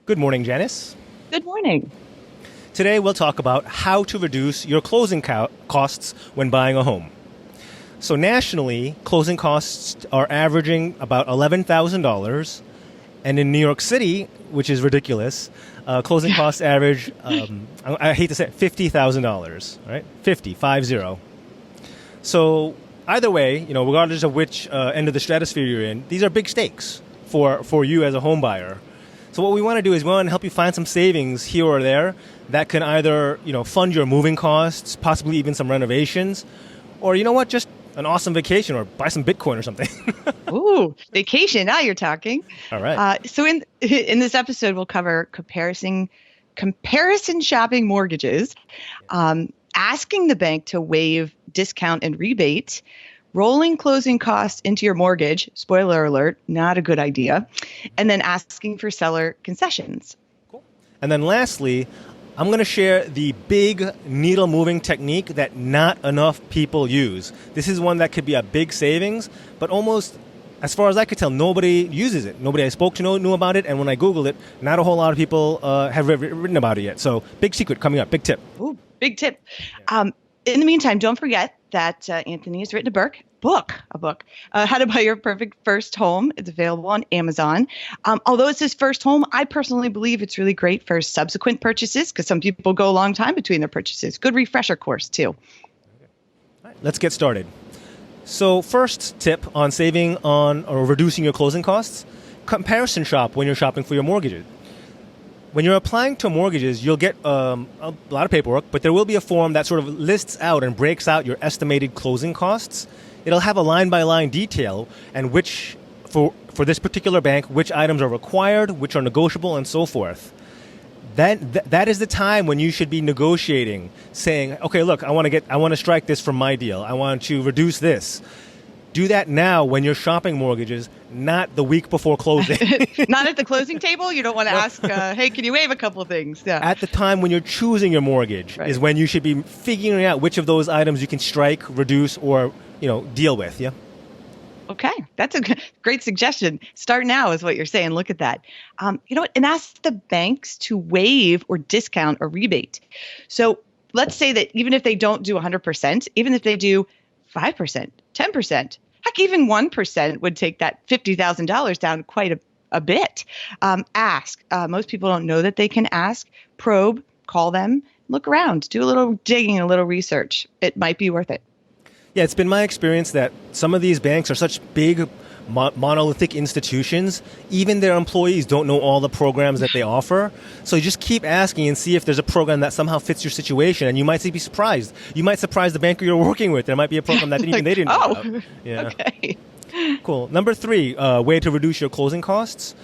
Good morning, Janice. Good morning. Today we'll talk about how to reduce your closing costs when buying a home. So nationally, closing costs are averaging about $11,000, and in New York City, which is ridiculous, closing costs average, I hate to say it, $50,000, right? 50. So either way, regardless of which end of the stratosphere you're in, these are big stakes for you as a home buyer. So what we want to do is we want to help you find some savings here or there that can either, fund your moving costs, possibly even some renovations, or just an awesome vacation or buy some Bitcoin or something. Ooh, vacation. Now you're talking. All right. So in this episode, we'll cover comparison shopping mortgages, asking the bank to waive discount and rebate, rolling closing costs into your mortgage, spoiler alert, not a good idea, and then asking for seller concessions. Cool. And then lastly, I'm going to share the big needle-moving technique that not enough people use. This is one that could be a big savings, but almost, as far as I could tell, nobody uses it. Nobody I spoke to knew about it, and when I Googled it, not a whole lot of people have written about it yet. So big secret coming up, big tip. Ooh, big tip. In the meantime, don't forget that Anthony has written a book, How to Buy Your Perfect First Home. It's available on Amazon. Although it's his first home, I personally believe it's really great for subsequent purchases because some people go a long time between their purchases. Good refresher course, too. All right, let's get started. So first tip on saving on or reducing your closing costs, comparison shop when you're shopping for your mortgages. When you're applying to mortgages, you'll get a lot of paperwork, but there will be a form that sort of lists out and breaks out your estimated closing costs. It'll have a line-by-line detail and which, for this particular bank, which items are required, which are negotiable, and so forth. That is the time when you should be negotiating, saying, okay, look, I want to strike this from my deal. I want to reduce this. Do that now when you're shopping mortgages, not the week before closing. Not at the closing table? You don't want to ask, hey, can you waive a couple of things? Yeah. At the time when you're choosing your mortgage is when you should be figuring out which of those items you can strike, reduce, or deal with. Yeah. Okay, that's a great suggestion. Start now is what you're saying. Look at that. And ask the banks to waive or discount or rebate. So let's say that even if they don't do 100%, even if they do 5%, 10%, heck, even 1% would take that $50,000 down quite a bit. Ask. Most people don't know that they can ask. Probe, call them, look around, do a little digging, a little research. It might be worth it. Yeah, it's been my experience that some of these banks are such big monolithic institutions, even their employees don't know all the programs that they offer. So you just keep asking and see if there's a program that somehow fits your situation, and you might be surprised. You might surprise the banker you're working with. There might be a program that even they didn't know about. Yeah. Okay. Cool. Number 3, way to reduce your closing costs.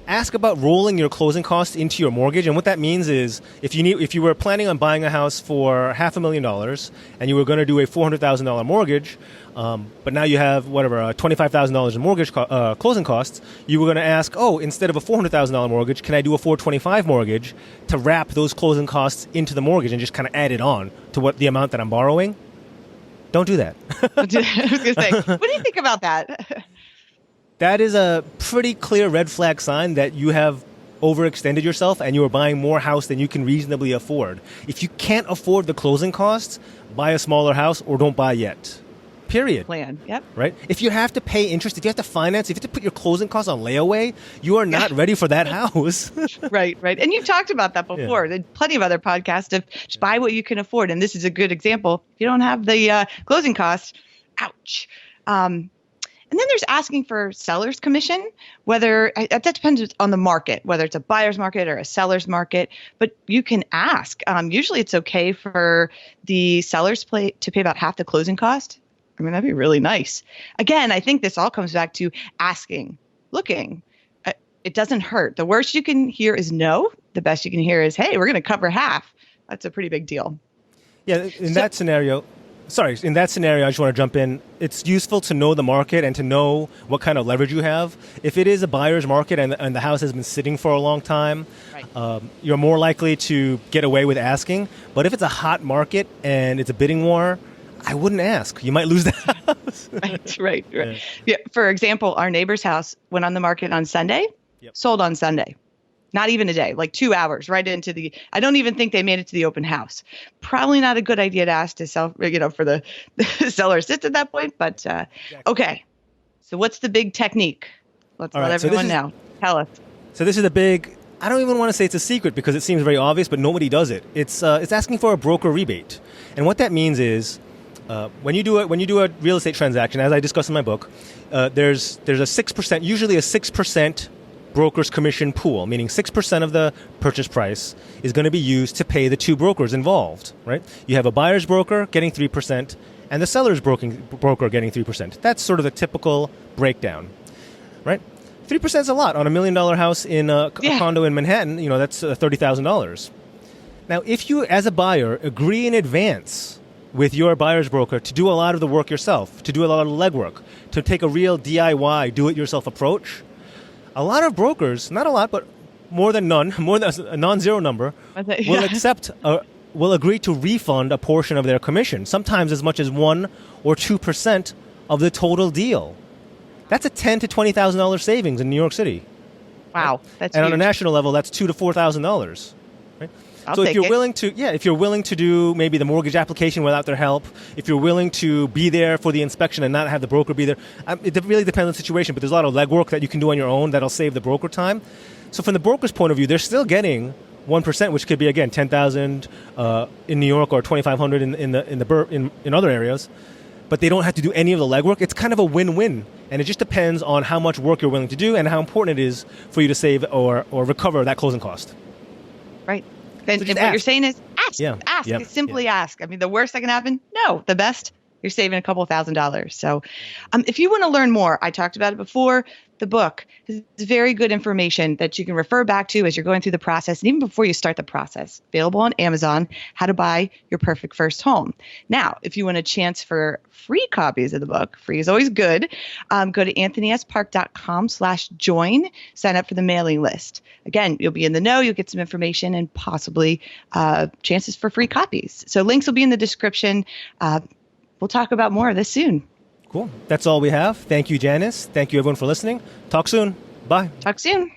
Ask about rolling your closing costs into your mortgage, and what that means is if you were planning on buying a house for $500,000 and you were going to do a $400,000 mortgage, but now you have $25,000 in mortgage closing costs, you were going to ask, instead of a $400,000 mortgage, can I do a $425,000 mortgage to wrap those closing costs into the mortgage and just kind of add it on to the amount that I'm borrowing? Don't do that. I was going to say, what do you think about that? That is a pretty clear red flag sign that you have overextended yourself and you are buying more house than you can reasonably afford. If you can't afford the closing costs, buy a smaller house or don't buy yet. Period. Plan. Yep. Right? If you have to pay interest, if you have to finance, if you have to put your closing costs on layaway, you are not ready for that house. Right. And you've talked about that before. Yeah. There's plenty of other podcasts of just buy what you can afford. And this is a good example. If you don't have the closing costs, ouch. And then there's asking for seller's commission, that depends on the market, whether it's a buyer's market or a seller's market, but you can ask. Usually it's okay for the sellers to pay about half the closing cost. I mean, that'd be really nice. Again, I think this all comes back to asking, looking. It doesn't hurt. The worst you can hear is no. The best you can hear is, hey, we're going to cover half. That's a pretty big deal. Yeah, in that scenario, I just want to jump in. It's useful to know the market and to know what kind of leverage you have. If it is a buyer's market and the house has been sitting for a long time, right, you're more likely to get away with asking. But if it's a hot market and it's a bidding war, I wouldn't ask. You might lose the house. Right. Yeah. For example, our neighbor's house went on the market on Sunday, sold on Sunday. Not even a day, like 2 hours right into the, I don't even think they made it to the open house. Probably not a good idea to ask to sell, for the seller assist at that point, but okay. So what's the big technique? Let's let everyone know. Tell us. So this is the big, I don't even want to say it's a secret because it seems very obvious, but nobody does it. It's asking for a broker rebate. And what that means is when you do a real estate transaction, as I discussed in my book, there's a 6%, usually a 6% broker's commission pool, meaning 6% of the purchase price is going to be used to pay the two brokers involved, right? You have a buyer's broker getting 3% and the seller's broker getting 3%. That's sort of the typical breakdown, right? 3% is a lot on $1 million house in a condo in Manhattan. That's $30,000. Now, if you, as a buyer, agree in advance with your buyer's broker to do a lot of the work yourself, to do a lot of the legwork, to take a real DIY, do-it-yourself approach, a lot of brokers, not a lot, but more than none, more than a non-zero number, will agree to refund a portion of their commission, sometimes as much as 1 or 2% of the total deal. That's a $10,000 to $20,000 savings in New York City. Wow, that's and huge. On a national level, that's $2,000 to $4,000. Right? I'll So if take you're it. willing to do maybe the mortgage application without their help, if you're willing to be there for the inspection and not have the broker be there, it really depends on the situation. But there's a lot of legwork that you can do on your own that'll save the broker time. So from the broker's point of view, they're still getting 1%, which could be again $10,000 in New York or $2,500 in other areas. But they don't have to do any of the legwork. It's kind of a win-win, and it just depends on how much work you're willing to do and how important it is for you to save or recover that closing cost. Right. And So what just you're saying is ask. Yeah. Ask. Yeah. Simply ask. I mean, the worst that can happen? No. The best, you're saving a couple $1,000s. So if you want to learn more, I talked about it before, the book is very good information that you can refer back to as you're going through the process and even before you start the process. Available on Amazon, How to Buy Your Perfect First Home. Now, if you want a chance for free copies of the book, free is always good, go to anthonyspark.com/join, sign up for the mailing list. Again, you'll be in the know, you'll get some information and possibly chances for free copies. So links will be in the description. We'll talk about more of this soon. Cool. That's all we have. Thank you, Janice. Thank you, everyone, for listening. Talk soon. Bye. Talk soon.